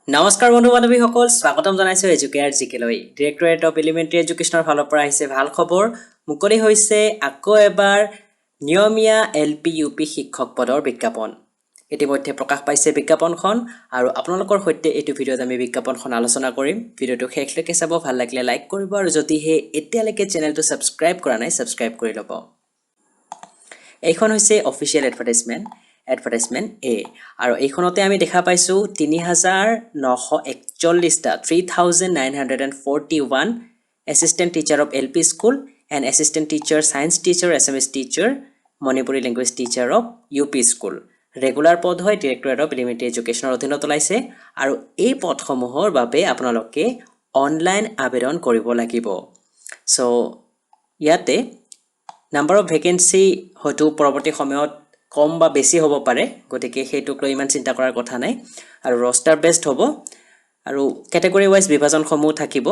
নমস্কাৰ বন্ধু বান্ধৱীসকল স্বাগতম জনাইছো এডুকেয়াৰ জিকেলৈ ডিৰেক্টৰেট অফ এলিমেণ্টাৰী এডুকেশ্যনৰ ফালৰ পৰা আহিছে ভাল খবৰ মুকলি হৈছে আকৌ এবাৰ নিয়মীয়া এলপি ইউপি শিক্ষক পদৰ বিজ্ঞাপন ইতিমধ্যে প্ৰকাশ পাইছে বিজ্ঞাপনখন আৰু আপোনালোকৰ সৈতে এইটো ভিডিঅ'ত আমি বিজ্ঞাপনখন আলোচনা কৰিম ভিডিঅ'টো শেষলৈকে চাব ভাল লাগিলে লাইক কৰিব আৰু যদিহে এতিয়ালৈকে চেনেলটো সাবস্ক্ৰাইব কৰা নাই সাবস্ক্ৰাইব কৰি ল'ব এইখন হৈছে অফিচিয়েল এডভাৰটাইজমেন্ট এ আৰু এইখনতে আমি দেখা পাইছো 3941 টা 3941 assistant teacher of LP school and assistant teacher science teacher SMS teacher Manipuri language teacher of UP school regular পদ হয় ডিৰেক্টৰেট অফ এলিমেণ্টাৰী এডুকেশ্যনৰ অধীনত লাইছে আৰু এই পদসমূহৰ বাবে আপোনালোকে অনলাইন আবেদন কৰিব লাগিব সো ইয়াতে নাম্বাৰ অফ ভ্যাকেন্সি হয়তো পৰৱৰ্তী সময়ত কম বা বেছি হ'ব পাৰে গতিকে হেতুক লৈ ইমান চিন্তা কৰাৰ কথা নাই আৰু ৰস্টাৰ বেস্ট হ'ব আৰু ক্যাটাগৰী ওয়াইজ বিভাজনসমূহ থাকিব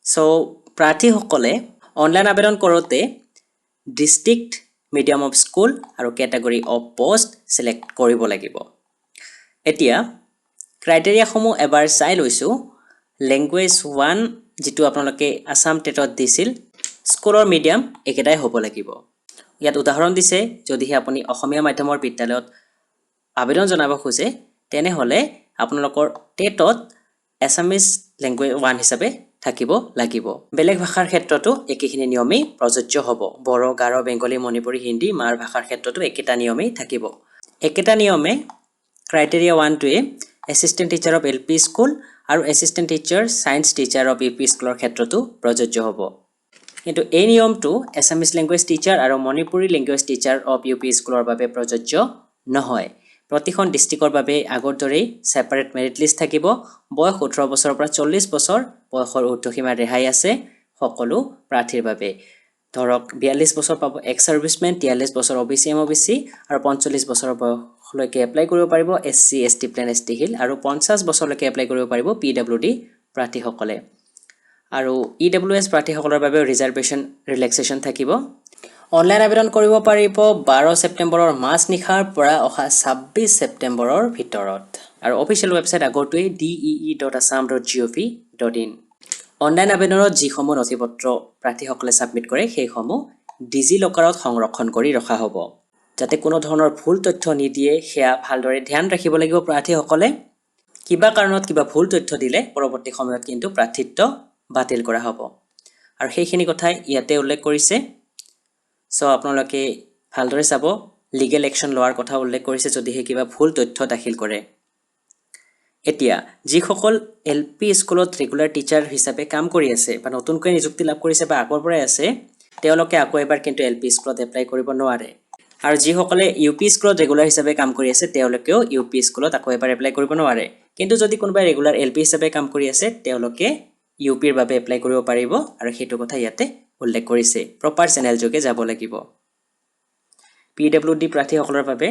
সো প্ৰাৰ্থীসকলে অনলাইন আবেদন কৰোতে ডিস্ট্ৰিক্ট মিডিয়াম অফ স্কুল আৰু ক্যাটাগৰী অফ পোষ্ট সিলেক্ট কৰিব লাগিব এতিয়া ক্ৰাইটেৰিয়া সমূহ এবাৰ চাই লৈছো ল্যাঙ্গুৱেজ 1 যেটো আপোনালোকে আসাম টেটত দিছিল স্কুলৰ মিডিয়াম একেটাই হ'ব লাগিব ইয়াত উদাহৰণ দিছে যদিহে আপুনি অসমীয়া মাধ্যমৰ বিদ্যালয়ত আবেদন জনাব খোজে তেনে হলে আপোনালোকৰ টেটত এছামিজ ল্যাঙ্গুৱেজ 1 হিচাপে থাকিব লাগিব বেলেগ ভাষাৰ ক্ষেত্ৰতো একেখিনি নিয়মই প্ৰযোজ্য হ'ব বড়ো গাৰো বেংগলী মণিপুৰী হিন্দী মাৰ ভাষাৰ ক্ষেত্ৰতো একেটা নিয়মই থাকিব একেটা নিয়মে ক্ৰাইটেৰিয়া 1 টোৱে assistant teacher of LP school আৰু assistant teacher science teacher of UP স্কুলৰ ক্ষেত্ৰতো প্ৰযোজ্য হ'ব কিন্তু এই নিয়মটো এছামিজ ল্যাঙ্গুৱেজ টিচাৰ আৰু Manipuri language teacher of UP স্কুলৰ বাবে প্ৰযোজ্য নহয় প্ৰতিখন ডিস্ট্ৰিক্টৰ বাবে আগৰ দৰেই সেপাৰেট মেৰিট লিষ্ট থাকিব বয়স 18 বছৰৰ পৰা 40 বছৰ বয়সৰ ঊৰ্ধ্বসীমা ৰেহাই আছে সকলো প্ৰাৰ্থীৰ বাবে ধৰক 42 বছৰ পাব এক্স সাৰ্ভিসমেন 43 বছৰ ওবিসি এমওবিসি আৰু 45 বছৰৰ বয়সলৈকে এপ্লাই কৰিব পাৰিব SC ST plain ST hill আৰু 50 বছৰলৈকে এপ্লাই কৰিব পাৰিব পিডব্লিউডি প্ৰাৰ্থীসকলে আৰু ইডব্লিউএছ প্ৰাৰ্থীসকলৰ বাবে ৰিজাৰ্ভেশন ৰিলেক্সেশন থাকিব অনলাইন আবেদন কৰিব পাৰিব 12 ছেপ্টেম্বৰৰ মাছ নিখাৰ পৰা অহা 26 ছেপ্টেম্বৰৰ ভিতৰত আৰু অফিচিয়েল ৱেবসাইট আগৰটোৱে dee.assam.gov.in অনলাইন আবেদনত যিসমূহ নথিপত্ৰ প্ৰাৰ্থীসকলে সাবমিট কৰে সেইসমূহ ডিজি লকাৰত সংৰক্ষণ কৰি ৰখা হ'ব যাতে কোনো ধৰণৰ ভুল তথ্য নিদিয়ে সেয়া ভালদৰে ধ্যান ৰাখিব লাগিব প্ৰাৰ্থীসকলে কিবা কাৰণত কিবা ভুল তথ্য দিলে পৰৱৰ্তী সময়ত কিন্তু প্ৰাৰ্থিত্ব বাতিল কৰা হ'ব আৰু সেইখিনি কথাই ইয়াতে উল্লেখ কৰিছে সো আপোনালোকে ভালদৰে চাব লিগেল একশন লোৱাৰ কথা উল্লেখ কৰিছে যদিহে কিবা ভুল তথ্য দাখিল কৰে এতিয়া যিসকল এলপি স্কুলত ৰেগুলাৰ টিচাৰ হিচাপে কাম কৰি আছে বা নতুনকৈ নিযুক্তি লাভ কৰিছে বা আগৰ পৰাই আছে তেওঁলোকে আকৌ এবাৰ কিন্তু এলপি স্কুলত এপ্লাই কৰিব নোৱাৰে আৰু যিসকলে ইউপি স্কুলত ৰেগুলাৰ হিচাপে কাম কৰি আছে তেওঁলোকেও ইউপি স্কুলত আকৌ এবাৰ এপ্লাই কৰিব নোৱাৰে কিন্তু যদি কোনোবাই ৰেগুলাৰ এলপি হিচাপে কাম কৰি আছে তেওঁলোকে ইউপিৰ বাবে এপ্লাই কৰিব পাৰিব আৰু হেতু কথা ইয়াতে উল্লেখ কৰিছে প্ৰপাৰ চেনেল যোগে যাব লাগিব পিডব্লিউডি প্ৰাৰ্থীসকলৰ বাবে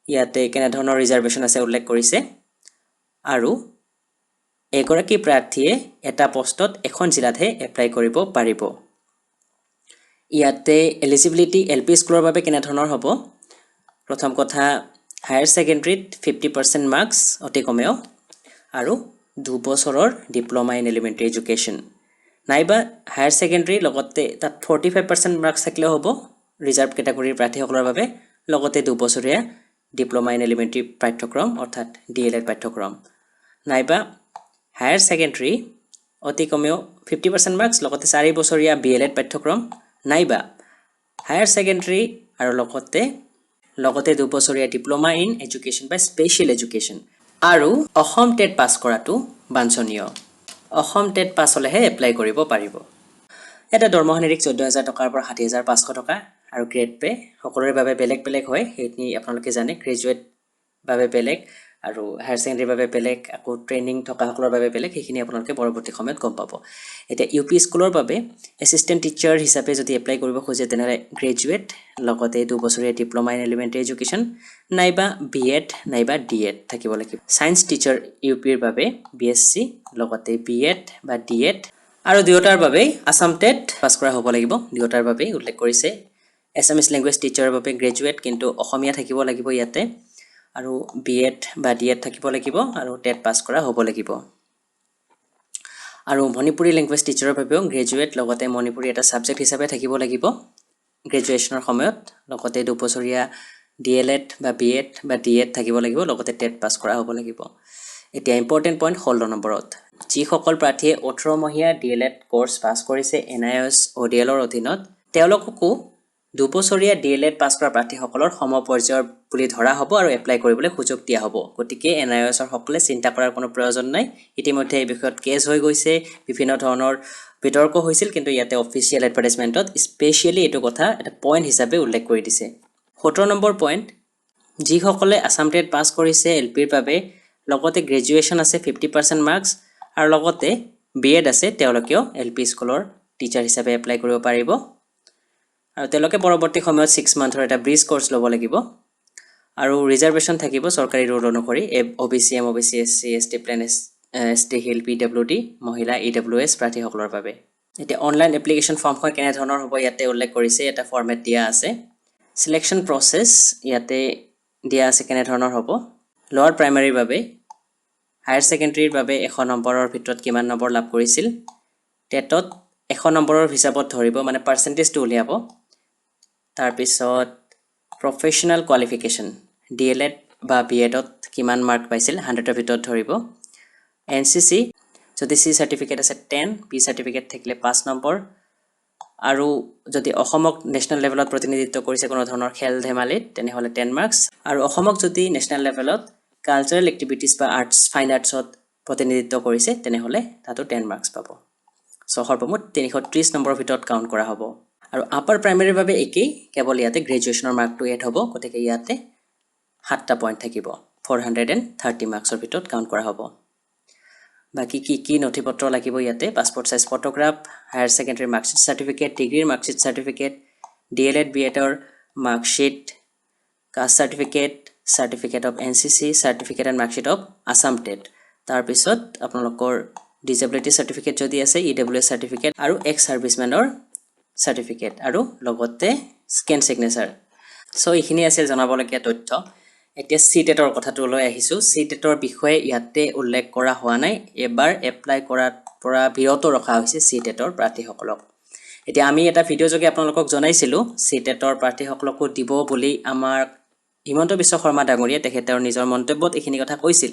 ইয়াতে কেনে ধৰণৰ ৰিজাৰ্ভেশন আছে উল্লেখ কৰিছে আৰু এগৰাকী প্ৰাৰ্থীয়ে এটা পোষ্টত এখন জিলাতহে এপ্লাই কৰিব পাৰিব ইয়াতে এলিজিবিলিটি এলপি স্কুলৰ বাবে কেনে ধৰণৰ হ'ব প্ৰথম কথা হায়াৰ সেকেন্ডাৰীত 50% মাৰ্কস অতি কমেও আৰু 2 বছৰৰ ডিপ্লোমা ইন এলিমেণ্টাৰী এডুকেশ্যন নাইবা হায়াৰ সেকেন্ডাৰী লগতে তাত 45% মাৰ্কস থাকিলে হ'ব ৰিজাৰ্ভ ক্যাটাগৰীৰ প্ৰাৰ্থীসকলৰ বাবে লগতে 2 বছৰীয়া ডিপ্লোমা ইন এলিমেণ্টাৰী পাঠ্যক্ৰম অৰ্থাৎ ডিএলএড পাঠ্যক্ৰম নাইবা হায়াৰ সেকেন্ডাৰী অতি কমেও 50% মাৰ্কস লগতে 4 বছৰীয়া বিএলএড পাঠ্যক্ৰম নাইবা হায়াৰ সেকেন্ডাৰী আৰু লগতে 2 বছৰীয়া ডিপ্লোমা ইন এডুকেশ্যন বা স্পেশাল এডুকেশ্যন আৰু অসম টেট পাছ কৰাটো বাঞ্ছনীয় অসম টেট পাছ হলেহে এপ্লাই কৰিব পাৰিব এটা দৰমহা নিৰিখ 14000 টকাৰ পৰা 60500 টকা আৰু গ্ৰেড পে সকলোৰে বাবে বেলেগ বেলেগ হয় হেতনি আপোনালোকে জানে গ্ৰেজুৱেট বাবে বেলেগ আৰু হায়াৰ সেকেন্ডাৰী বাবে বেলেগ আকৌ ট্ৰেইনিং থকা সকলৰ বাবে বেলেগ হেখিনি আপোনালোকে পৰৱৰ্তী সময়ত গম পাব এটা ইউপি স্কুলৰ বাবে এসিস্ট্যান্ট টিচাৰ হিচাপে যদি এপ্লাই কৰিব খোজে তেনে গ্ৰেজুৱেট লগতে 2 বছৰীয়া ডিপ্লোমা ইন এলিমেণ্টাৰী এডুকেশ্যন নাইবা বিএড নাইবা ডিএড থাকিব লাগিব সায়েন্স টিচাৰ ইউপিৰ বাবে বিএসসি লগতে বিএড বা ডিএড আৰু দুয়োটাৰ বাবে আসাম টেট পাছ কৰা হ'ব লাগিব দুয়োটাৰ বাবে উল্লেখ কৰিছে এছামিজ ল্যাঙ্গুৱেজ টিচাৰৰ বাবে গ্ৰেজুৱেট কিন্তু অসমীয়া থাকিব লাগিব ইয়াতে আৰু বিএড বা ডিএড থাকিব লাগিব আৰু টেট পাছ কৰা হ'ব লাগিব আৰু মণিপুৰী ল্যাঙ্গুৱেজ টিচাৰৰ বাবেও গ্ৰেজুৱেট লগতে মণিপুৰী এটা সাবজেক্ট হিচাপে থাকিব লাগিব গ্ৰেজুৱেচনৰ সময়ত লগতে 2 বছৰীয়া ডিএলএড বা বিএড বা ডিএড থাকিব লাগিব লগতে টেট পাছ কৰা হ'ব লাগিব এতিয়া ইম্পৰ্টেন্ট পইণ্ট 16 নম্বৰত যিসকল প্ৰাৰ্থীয়ে 18 মহীয়া ডিএলএড কোৰ্স পাছ কৰিছে এনআইএছ ওডিএলৰ অধীনত তেওঁলোককো 2 বছৰীয়া ডিএলএড পাছ কৰা প্ৰাৰ্থীসকলৰ সমপৰ্যায়ৰ বুলি ধৰা হ'ব আৰু এপ্লাই কৰিবলৈ সুযোগ দিয়া হ'ব গতিকে এনআইএছৰ সকলে চিন্তা কৰাৰ কোনো প্ৰয়োজন নাই ইতিমধ্যে এই বিষয়ত কেছ হৈ গৈছে বিভিন্ন ধৰণৰ বিতৰ্ক হৈছিল কিন্তু ইয়াতে অফিচিয়েল এডভাৰটাইজমেন্টত স্পেশালি এটো কথা এটা পইণ্ট হিচাপে উল্লেখ কৰি দিছে 17 নম্বৰ পইণ্ট যিসকলে আসাম টেট পাছ কৰিছে এলপিৰ বাবে লগতে গ্ৰেজুৱেচন আছে 50% মাৰ্কস আৰু লগতে বিএড আছে তেওঁলোকেও এলপি স্কুলৰ টিচাৰ হিচাপে এপ্লাই কৰিব পাৰিব আৰু তেওঁলোকে পৰৱৰ্তী সময়ত 6 মান্থৰ এটা ব্ৰিজ কোৰ্স ল'ব লাগিব আৰু ৰিজাৰ্ভেশন থাকিব চৰকাৰী ৰুল অনুসৰি OBCM OBC SC ST plain ST hill PWD মহিলা ইডব্লিউএছ প্ৰাৰ্থীসকলৰ বাবে এতিয়া অনলাইন এপ্লিকেশন ফৰ্মখন কেনে ধৰণৰ হ'ব ইয়াতে উল্লেখ কৰিছে এটা ফৰমেট দিয়া আছে সিলেকশন প্ৰসেস ইয়াতে দিয়া আছে কেনে ধৰণৰ হ'ব লোৱাৰ প্ৰাইমাৰীৰ বাবে হায়াৰ সেকেন্ডাৰীৰ বাবে 100 নম্বৰৰ ভিতৰত কিমান নম্বৰ লাভ কৰিছিল টেটত 100 নম্বৰৰ হিচাপত ধৰিব মানে পাৰ্সেন্টেজটো উলিয়াব তাৰ পিছত প্ৰফেশনাল কোৱালিফিকেশন ডিএলএড বা বিএডত কিমান মাৰ্ক পাইছিল 100ৰ ভিতৰত ধৰিব এনসিসি যদি সি সাৰ্টিফিকেট আছে 10 বি সাৰ্টিফিকেট থাকিলে 5 নম্বৰ আৰু যদি অসমক নেশনাল লেভেলত প্ৰতিনিধিত্ব কৰিছে কোনো ধৰণৰ খেল ধেমালিত তেনেহলে 10 মাৰ্কস আৰু অসমক যদি নেশনাল লেভেলত কালচাৰেল এক্টিভিটিজ বা আৰ্টস ফাইন আৰ্টছত প্ৰতিনিধিত্ব কৰিছে তেনেহলে তাতো 10 মাৰ্কস পাব সো সৰ্বমুঠ 330 নম্বৰৰ ভিতৰত কাউন্ট কৰা হ'ব আৰু আপাৰ প্ৰাইমাৰীৰ বাবে একেই কেৱল ইয়াতে গ্ৰেজুৱেচনৰ মাৰ্কটো এড হ'ব গতিকে ইয়াতে 7টা পইণ্ট থাকিব 430 মাৰ্কসৰ ভিতৰত কাউন্ট কৰা হ'ব বাকি কি নথিপত্ৰ লাগিব ইয়াতে passport size photograph higher secondary marksheet certificate ডিগ্ৰীৰ মাৰ্কশিট সাৰ্টিফিকেট ডিএলএড বিএডৰ marksheet caste certificate certificate of NCC certificate and marksheet of Assam TET তাৰ পিছত আপোনালোকৰ ডিসেবিলিটি সাৰ্টিফিকেট যদি আছে ইডব্লিউএছ সাৰ্টিফিকেট আৰু এক্স সাৰ্ভিসমেনৰ সাৰ্টিফিকেট আৰু লগতে স্ক্যান সিগনেচাৰ সো এইখিনি আছিল জনাবলগীয়া তথ্য এতিয়া সিটেটৰ কথাটো লৈ আহিছো সিটেটৰ বিষয়ে ইয়াতে উল্লেখ কৰা হোৱা নাই এবাৰ এপ্লাই কৰাৰ পৰা বিৰত ৰখা হৈছে সিটেটৰ প্ৰাৰ্থীসকলক এতিয়া আমি এটা ভিডিও যোগে আপোনালোকক জনাইছিলো সিটেটৰ প্ৰাৰ্থীসকলকো দিব বুলি আমাৰ হিমন্ত বিশ্ব শৰ্মা ডাঙৰীয়া তেখেতৰ নিজৰ মন্তব্যত এইখিনি কথা কৈছিল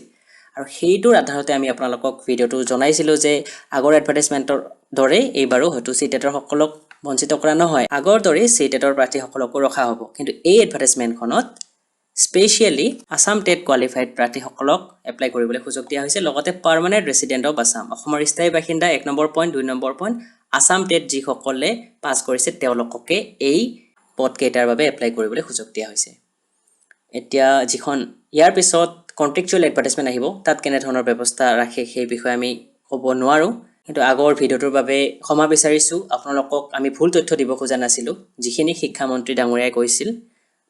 আৰু সেইটোৰ আধাৰতে আমি আপোনালোকক ভিডিওটো জনাইছিলো যে আগৰ এডভাৰটাইজমেন্টৰ দৰে এইবাৰো হয়তো সিটেটৰ সকলক বঞ্চিত কৰা নহয় আগৰ দৰে সিটেটৰ প্ৰাৰ্থীসকলকো ৰখা হ'ব কিন্তু এই এডভাৰটাইজমেন্টখনত স্পেশালি আসাম টেট কোৱালিফাইড প্ৰাৰ্থীসকলক এপ্লাই কৰিবলৈ সুযোগ দিয়া হৈছে লগতে পাৰ্মানেন্ট ৰেসিডেন্ট অফ আসাম অসমৰ স্থায়ী বাসিন্দা 1 number point 2 number point Assam TET যিসকলে পাছ কৰিছে তেওঁলোককে এই পদ কেইটাৰ বাবে এপ্লাই কৰিবলৈ সুযোগ দিয়া হৈছে এতিয়া যিখন ইয়াৰ পিছত কন্ট্ৰেকচুৱেল এডভাৰটাইজমেন্ট আহিব তাত কেনে ধৰণৰ ব্যৱস্থা ৰাখে সেই বিষয়ে আমি ক'ব নোৱাৰো কিন্তু আগৰ ভিডিওটোৰ বাবে ক্ষমা বিচাৰিছো আপোনালোকক আমি ভুল তথ্য দিব খোজা নাছিলো যিখিনি শিক্ষা মন্ত্ৰী ডাঙৰীয়াই কৈছিল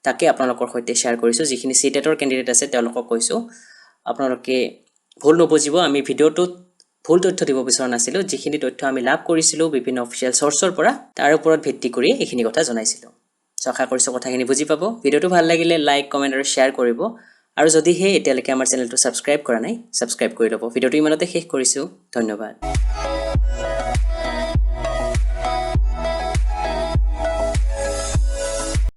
তাকে আপোনালোকৰ সৈতে শেয়াৰ কৰিছো যিখিনি সিটেটৰ ক্যান্ডিডেট আছে তেওঁলোকক কৈছো আপোনালোকে ভুল নবুজিব আমি ভিডিওটোত ভুল তথ্য দিব বিচৰা নাছিলো যিখিনি তথ্য আমি লাভ কৰিছিলো বিভিন্ন অফিচিয়েল সোৰ্সৰ পৰা তাৰ ওপৰত ভিত্তি কৰি এইখিনি কথা জনাইছিলো আশা কৰিছো কথাখিনি বুজি পাব ভিডিওটো ভাল লাগিলে লাইক কমেন্ট আৰু শেয়াৰ কৰিব আৰু যদি হে এতিয়ালৈকে আমাৰ চেনেলটো সাবস্ক্ৰাইব কৰা নাই সাবস্ক্ৰাইব কৰি লব ভিডিওটো ইমানতে শেষ কৰিছো ধন্যবাদ